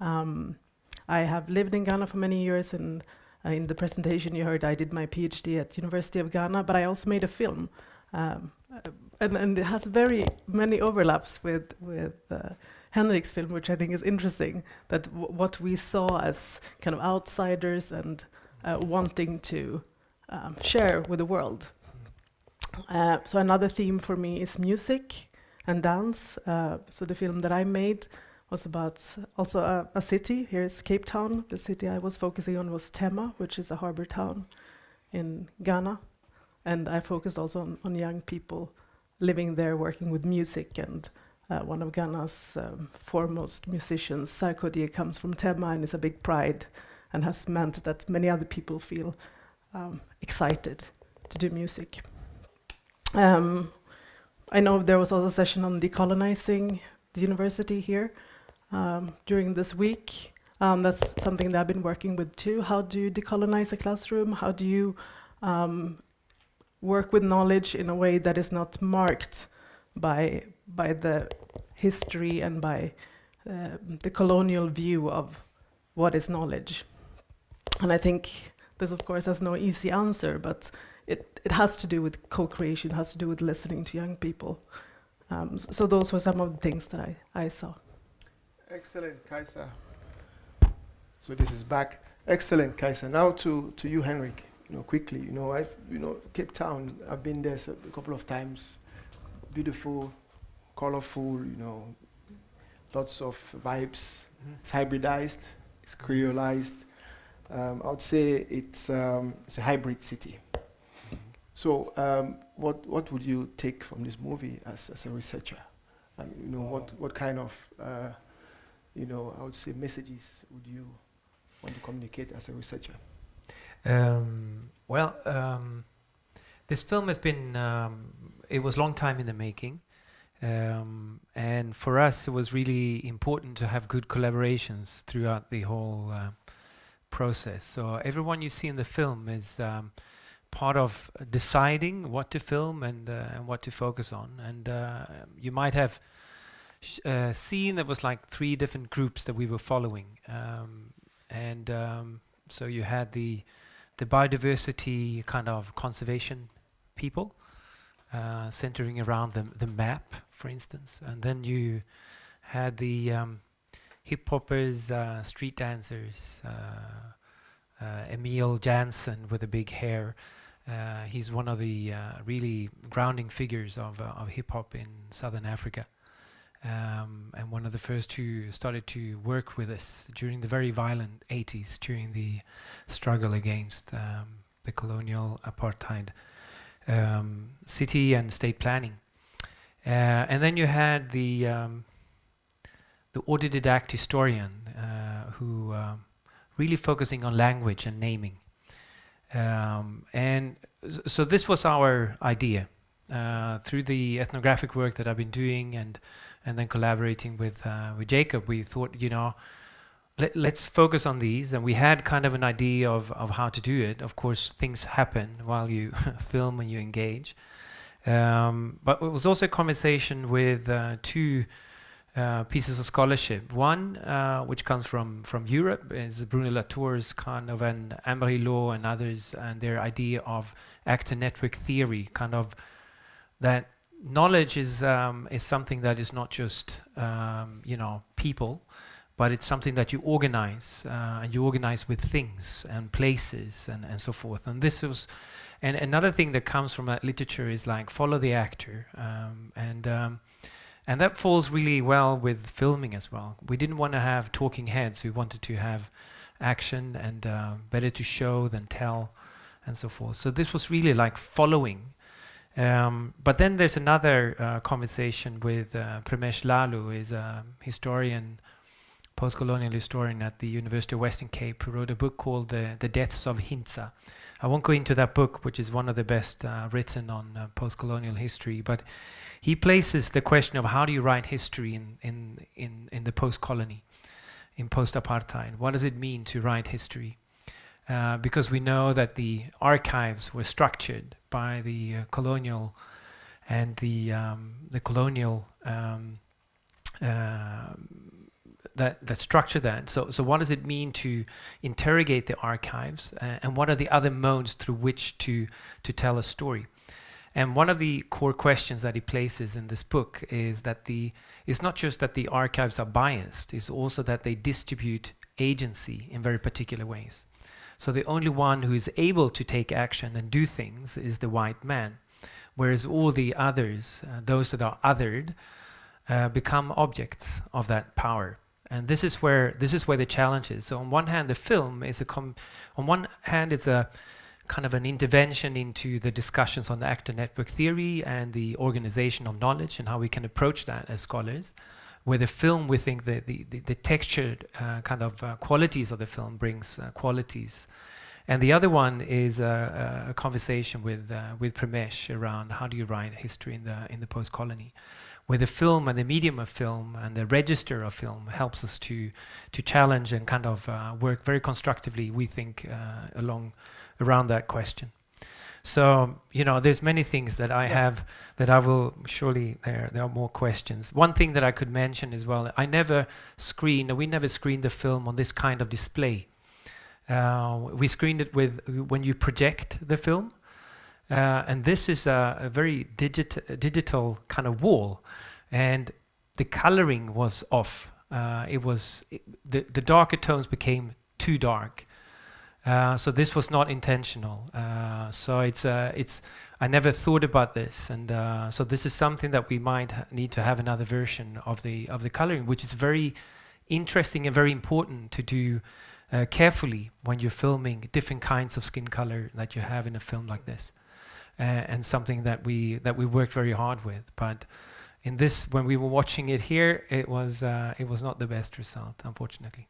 I have lived in Ghana for many years, and in the presentation you heard I did my PhD at University of Ghana, but I also made a film. And it has very many overlaps with Henrik's film, which I think is interesting, that what we saw as kind of outsiders and wanting to share with the world. So another theme for me is music and dance. So the film that I made was about also a city. Here's Cape Town. The city I was focusing on was Tema, which is a harbor town in Ghana. And I focused also on young people living there, working with music. And one of Ghana's foremost musicians, Sarkodie, comes from Tema and is a big pride and has meant that many other people feel excited to do music. I know there was also a session on decolonizing the university here during this week. That's something that I've been working with too. How do you decolonize a classroom? How do you work with knowledge in a way that is not marked by the history and by the colonial view of what is knowledge? And I think this, of course, has no easy answer, but it has to do with co-creation, has to do with listening to young people. So those were some of the things that I saw. Excellent, Kaisa. So this is back. Excellent, Kaisa. Now to you, Henrik. Quickly. Cape Town. I've been there a couple of times. Beautiful, colorful. Lots of vibes. Mm-hmm. It's hybridized. It's creolized. I would say it's a hybrid city. Mm-hmm. So, what would you take from this movie as a researcher? What kind of I would say messages would you want to communicate as a researcher? This film has been, it was a long time in the making. And for us, it was really important to have good collaborations throughout the whole process. So everyone you see in the film is part of deciding what to film and what to focus on. And you might have seen there was like 3 different groups that we were following. So you had the biodiversity kind of conservation people, centering around the map, for instance. And then you had the hip-hoppers, street dancers, Emil Jansen with the big hair. He's one of the really grounding figures of hip-hop in Southern Africa. And one of the first who started to work with us during the very violent 80s, during the struggle against the colonial apartheid city and state planning. And then you had the autodidact historian who really focusing on language and naming. So this was our idea. Through the ethnographic work that I've been doing and then collaborating with Jacob, we thought, let's focus on these. And we had kind of an idea of how to do it. Of course, things happen while you film and you engage. But it was also a conversation with 2 pieces of scholarship. One, which comes from Europe, is Bruno Latour's kind of an Ambery law and others, and their idea of actor network theory, kind of that knowledge is something that is not just people, but it's something that you organize, and you organize with things and places and so forth. And this was, and another thing that comes from that literature is like follow the actor, and that falls really well with filming as well. We didn't want to have talking heads. We wanted to have action and better to show than tell, and so forth. So this was really like following. But then there's another conversation with Pramesh Lalu, who is a historian, post-colonial historian at the University of Western Cape, who wrote a book called The Deaths of Hintsa. I won't go into that book, which is one of the best written on post-colonial history, but he places the question of how do you write history in the post-colony, in post-apartheid. What does it mean to write history? Because we know that the archives were structured by the colonial and the that structure that. So what does it mean to interrogate the archives, and what are the other modes through which to tell a story? And one of the core questions that he places in this book is that it's not just that the archives are biased, it's also that they distribute agency in very particular ways. So the only one who is able to take action and do things is the white man, whereas all the others, those that are othered, become objects of that power. And this is where the challenge is. So on one hand, the film is on one hand it's a kind of an intervention into the discussions on the actor network theory and the organization of knowledge and how we can approach that as scholars. Where the film, we think the textured kind of qualities of the film brings qualities. And the other one is a conversation with Pramesh around how do you write history in the post-colony, where the film and the medium of film and the register of film helps us to challenge and kind of work very constructively, we think, around that question. So, there's many things that I have that I will surely, there are more questions. One thing that I could mention as well, we never screened the film on this kind of display. We screened it when you project the film. And this is a very digital kind of wall. And the coloring was off. The darker tones became too dark. So this was not intentional. So I never thought about this, and so this is something that we might need to have another version of the coloring, which is very interesting and very important to do carefully when you're filming different kinds of skin color that you have in a film like this, and something that we worked very hard with. But in this, when we were watching it here, it was not the best result, unfortunately.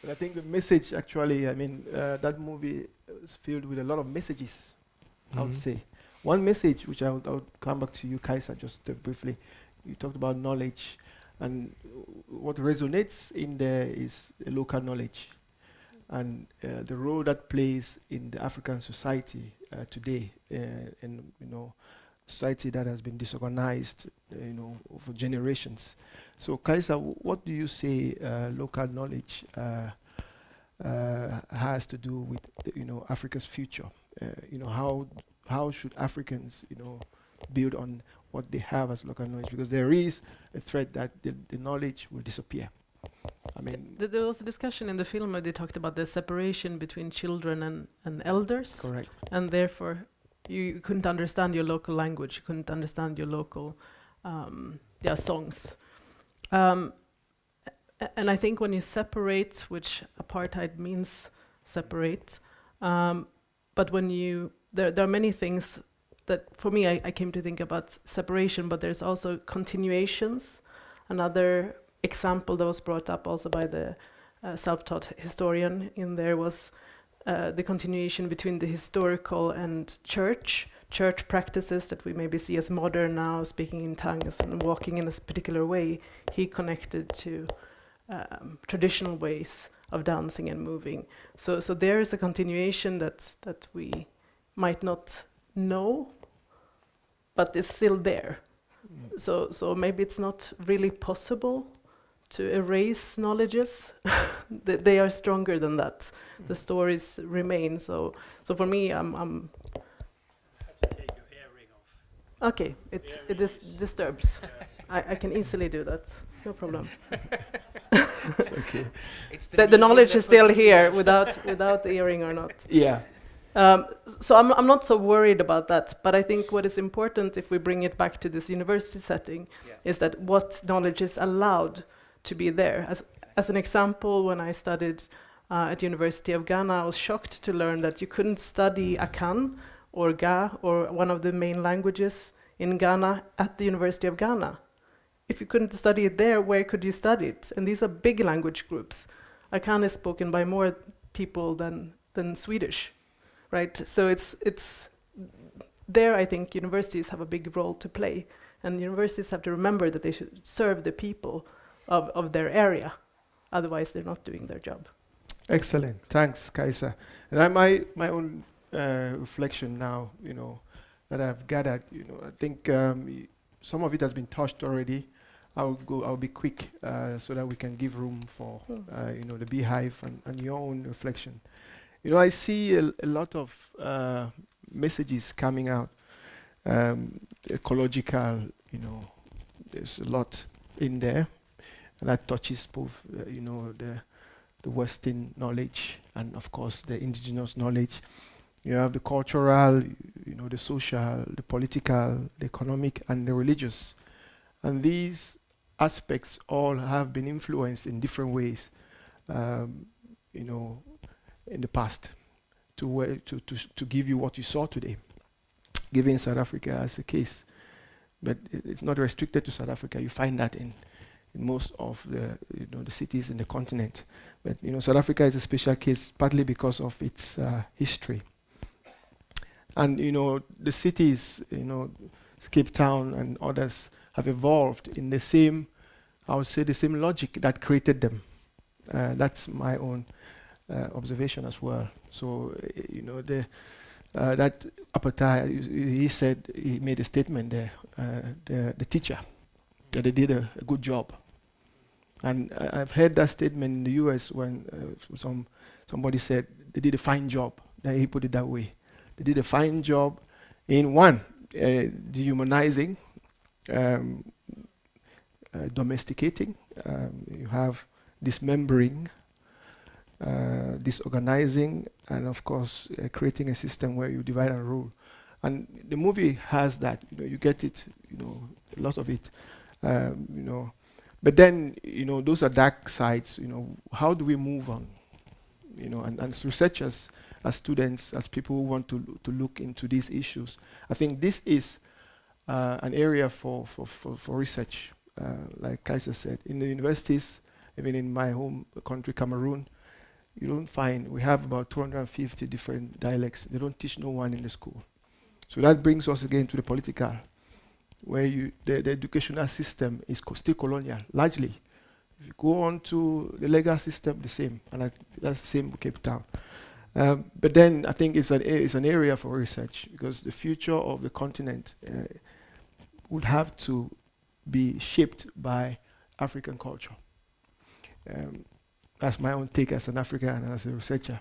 But I think the message, actually, that movie is filled with a lot of messages, I would say. One message, which I would come back to you, Kaisa, just briefly. You talked about knowledge, and what resonates in there is local knowledge, and the role that plays in the African society today, and society that has been disorganized, for generations. So, Kaisa, what do you say local knowledge has to do with, Africa's future? How should Africans, build on what they have as local knowledge? Because there is a threat that the knowledge will disappear. There was a discussion in the film where they talked about the separation between children and elders. Correct. And therefore, you couldn't understand your local language, you couldn't understand your local songs. And I think when you separate, which apartheid means separate, but when there are many things that, for me, I came to think about separation, but there's also continuations. Another example that was brought up also by the self-taught historian in there was the continuation between the historical and church practices that we maybe see as modern now, speaking in tongues and walking in a particular way. He connected to traditional ways of dancing and moving. So there is a continuation that we might not know, but is still there. So maybe it's not really possible to erase knowledges. They are stronger than that. The stories remain. So for me, I'm have to take your earring off. Okay, it disturbs. I can easily do that. No problem. It's okay. The knowledge is still here without the earring or not. Yeah. So I'm not so worried about that, but I think what is important, if we bring it back to this university setting, is that what knowledge is allowed to be there. As an example, when I studied at University of Ghana, I was shocked to learn that you couldn't study Akan or Ga or one of the main languages in Ghana at the University of Ghana. If you couldn't study it there, where could you study it? And these are big language groups. Akan is spoken by more people than Swedish, right? So it's there. I think universities have a big role to play, and universities have to remember that they should serve the people of their area. Otherwise, they're not doing their job. Excellent. Thanks, Kaisa. And my own reflection now, that I've gathered, I think some of it has been touched already I'll be quick so that we can give room for the beehive and your own reflection. I see a lot of messages coming out. Ecological, there's a lot in there, and that touches both, the Western knowledge and, of course, the indigenous knowledge. You have the cultural, the social, the political, the economic, and the religious. And these aspects all have been influenced in different ways, in the past to give you what you saw today, given South Africa as a case. But it's not restricted to South Africa. You find that in most of the cities in the continent. But South Africa is a special case partly because of its history. And the cities, Cape Town and others have evolved in the same, I would say, the same logic that created them. That's my own observation as well. So that apartheid, he said, he made a statement there, the teacher, that they did a good job. And I've heard that statement in the US when somebody said they did a fine job. That he put it that way. They did a fine job in dehumanizing, domesticating. You have dismembering, disorganizing, and of course creating a system where you divide and rule. And the movie has that. You get it. A lot of it. But then those are dark sides. How do we move on? And as researchers, as students, as people who want to look into these issues, I think this is an area for research. Like Kaiser said, in the universities, even in my home country, Cameroon, you don't find, we have about 250 different dialects. They don't teach no one in the school. So that brings us again to the political, where the educational system is still colonial, largely. If you go on to the legal system, the same, and that's the same with Cape Town. But then I think it's an area for research, because the future of the continent would have to be shaped by African culture. That's my own take as an African and as a researcher.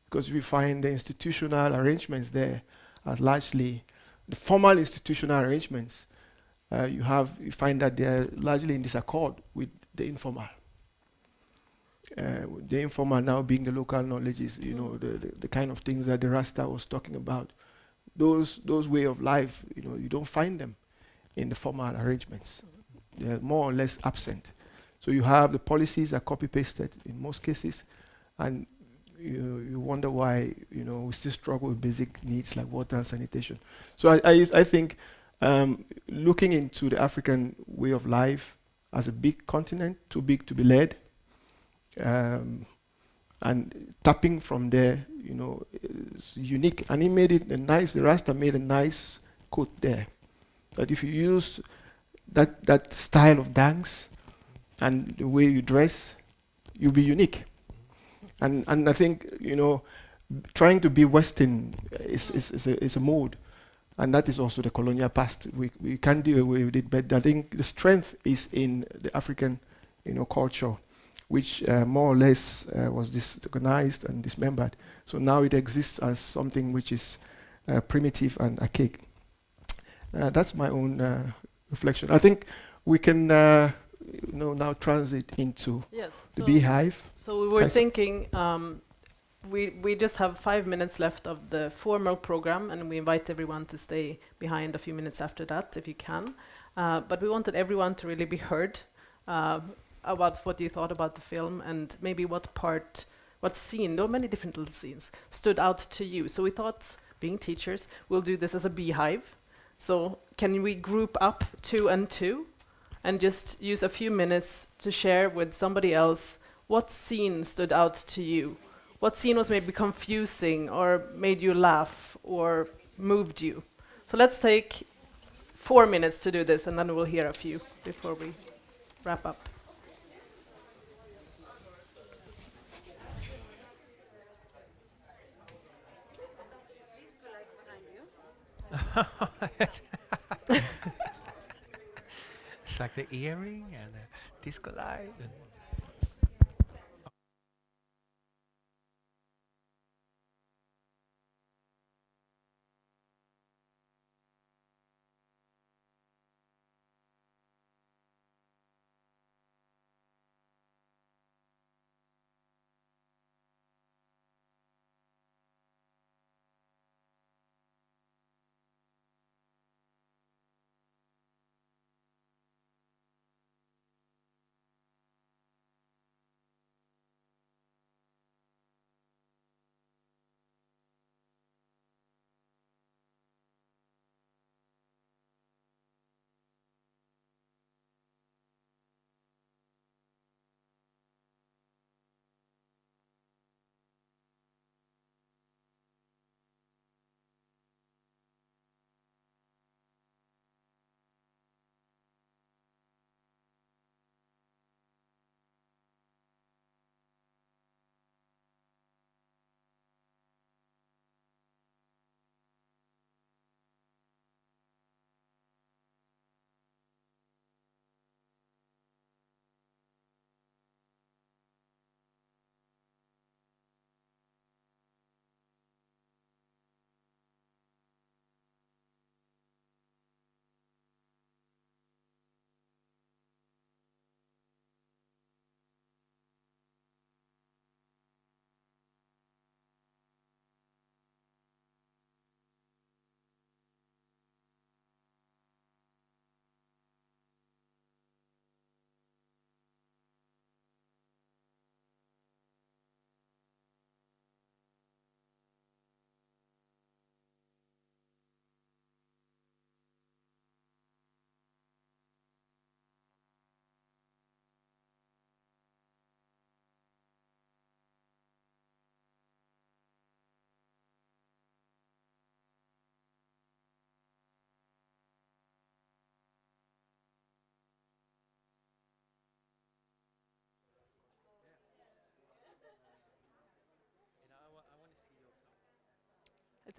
Because we find the institutional arrangements there are largely, the formal institutional arrangements, you find that they're largely in disaccord with the informal. The informal now being the local knowledge is, the kind of things that the Rasta was talking about. Those way of life, you don't find them in the formal arrangements. They're more or less absent. So you have the policies are copy-pasted in most cases, and you wonder why we still struggle with basic needs like water and sanitation. So I think looking into the African way of life as a big continent, too big to be led, and tapping from there, is unique. And he made it the Rasta made a nice quote there, that if you use that style of dance and the way you dress, you'll be unique. And I think, trying to be Western is a mode. And that is also the colonial past. We can't deal with it, but I think the strength is in the African, culture, which more or less was disorganized and dismembered. So now it exists as something which is primitive and archaic. That's my own reflection. I think we can now transit into the beehive. So we were thinking, we just have 5 minutes left of the formal program, and we invite everyone to stay behind a few minutes after that, if you can. But we wanted everyone to really be heard about what you thought about the film, and maybe what scene, there were many different little scenes, stood out to you. So we thought, being teachers, we'll do this as a beehive. So can we group up 2 and 2 and just use a few minutes to share with somebody else what scene stood out to you? What scene was maybe confusing or made you laugh or moved you? So let's take 4 minutes to do this, and then we'll hear a few before we wrap up. it's like the earring and the disco light. And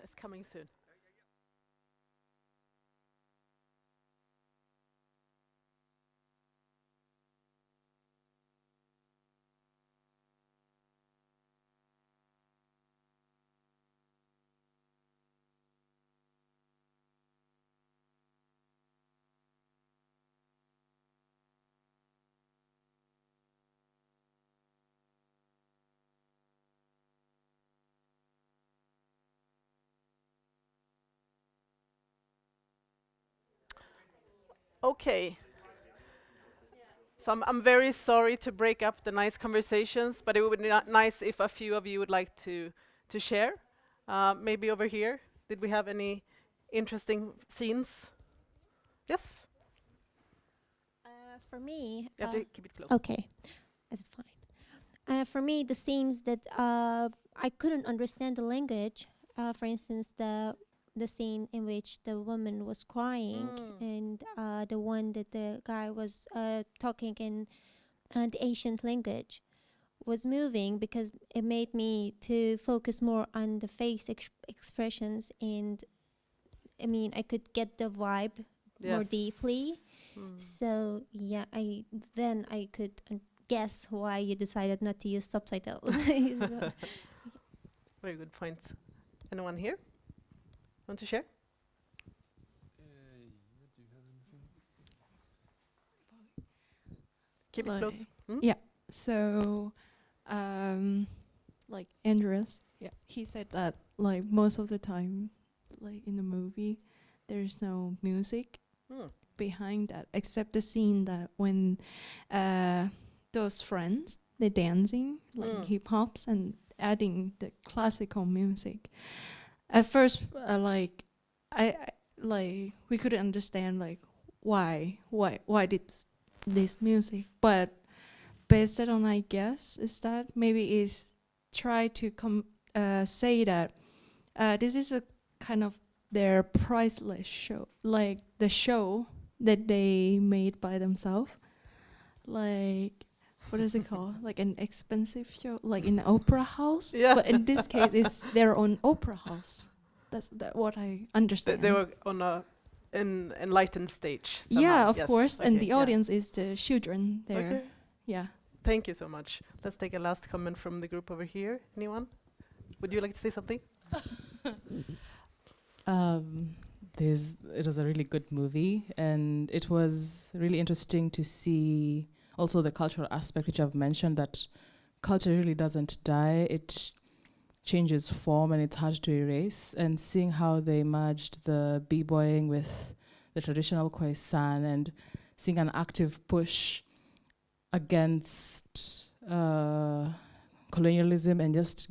It's coming soon. Okay. So I'm very sorry to break up the nice conversations, but it would be nice if a few of you would like to share. Maybe over here. Did we have any interesting scenes? Yes. For me, You have to keep it close. okay, that's fine. For me, the scenes that I couldn't understand the language. For instance, the scene in which the woman was crying, and the one that the guy was talking in the ancient language was moving because it made me to focus more on the face expressions, and I mean I could get the vibe more deeply. So yeah, I could guess why you decided not to use subtitles. So, Very good points. Anyone here want to share? Keep it close. Yeah. So, like Andreas, yeah, he said that like most of the time, like in the movie, there's no music behind that, except the scene that when those friends they're dancing like hip hops and adding the classical music. At first, like I like we couldn't understand like why did this music, but based on I guess is that maybe is try to say that this is a kind of their priceless show, like the show that they made by themselves, like what is it called, like an expensive show, like in an opera house. Yeah. But in this case, it's their own opera house. That's what I understand. They were on a enlightened stage. Somehow. Yeah, of Yes, course. And okay, the audience is the children there. Okay. Yeah. Thank you so much. Let's take a last comment from the group over here. Anyone? Would you like to say something? It was a really good movie, and it was really interesting to see also the cultural aspect, which I've mentioned, that culture really doesn't die. It changes form and it's hard to erase. And seeing how they merged the b-boying with the traditional Khoisan and seeing an active push against colonialism and just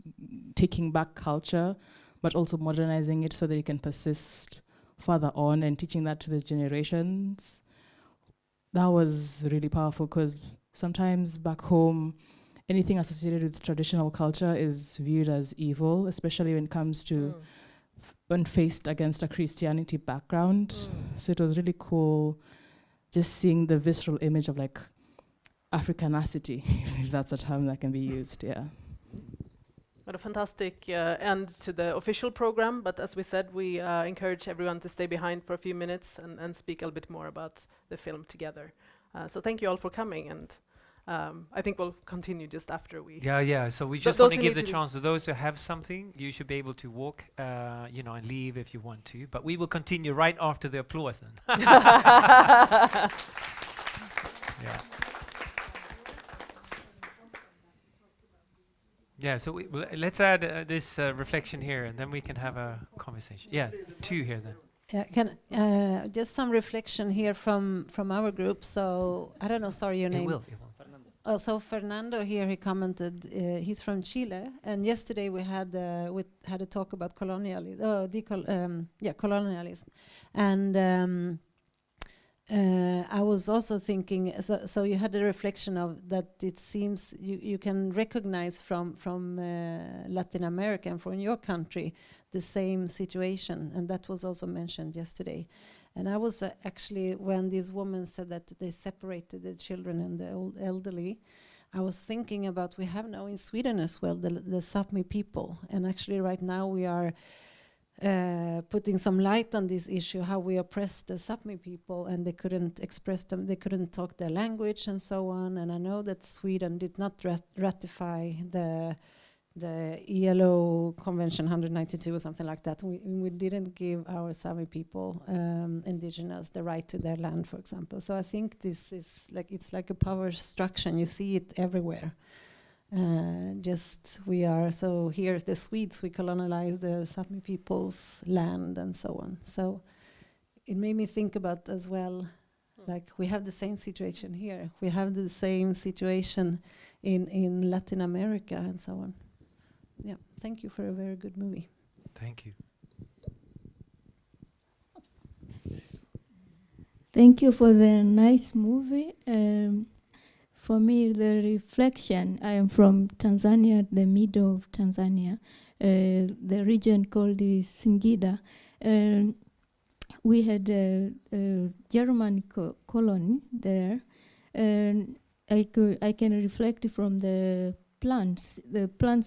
taking back culture, but also modernizing it so that it can persist further on and teaching that to the generations. That was really powerful, because sometimes back home, anything associated with traditional culture is viewed as evil, especially when it comes to when faced against a Christianity background. So it was really cool just seeing the visceral image of like Africanacity, if that's a term that can be used, yeah. What a fantastic end to the official program, but as we said, we encourage everyone to stay behind for a few minutes and speak a little bit more about the film together. So thank you all for coming, and I think we'll continue just after we... Yeah. So we just those want to who give need the to chance to those who have something. You should be able to walk, and leave if you want to. But we will continue right after the applause then. Yeah. Yeah, so let's add this reflection here, and then we can have a conversation. Yeah, 2 here then. Yeah, just some reflection here from our group. So I don't know, sorry, your name. It will. So Fernando here, he commented, he's from Chile, and yesterday we had a talk about colonialism, colonialism, and I was also thinking, so you had a reflection of that it seems you can recognize from Latin America and from your country the same situation, and that was also mentioned yesterday. And I was actually, when this woman said that they separated the children and the elderly, I was thinking about, we have now in Sweden as well the Sapmi people, and actually right now we are putting some light on this issue, how we oppressed the Sapmi people, and they couldn't express them, they couldn't talk their language and so on. And I know that Sweden did not ratify the ILO Convention 192 or something like that. We didn't give our Sami people, indigenous, the right to their land, for example. So I think this is it's like a power structure, and you see it everywhere. We are, so here the Swedes, we colonized the Sapmi people's land and so on. So it made me think about as well, like we have the same situation here. We have the same situation in Latin America and so on. Yeah, thank you for a very good movie. Thank you. Thank you for the nice movie. For me, the reflection, I am from Tanzania, the middle of Tanzania, the region called Singida. We had a German colony there, and I can reflect from the plants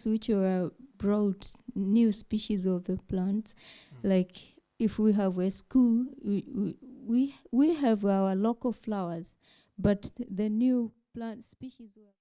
which were brought, new species of the plants. Like if we have a school, we have our local flowers, but the new plant species were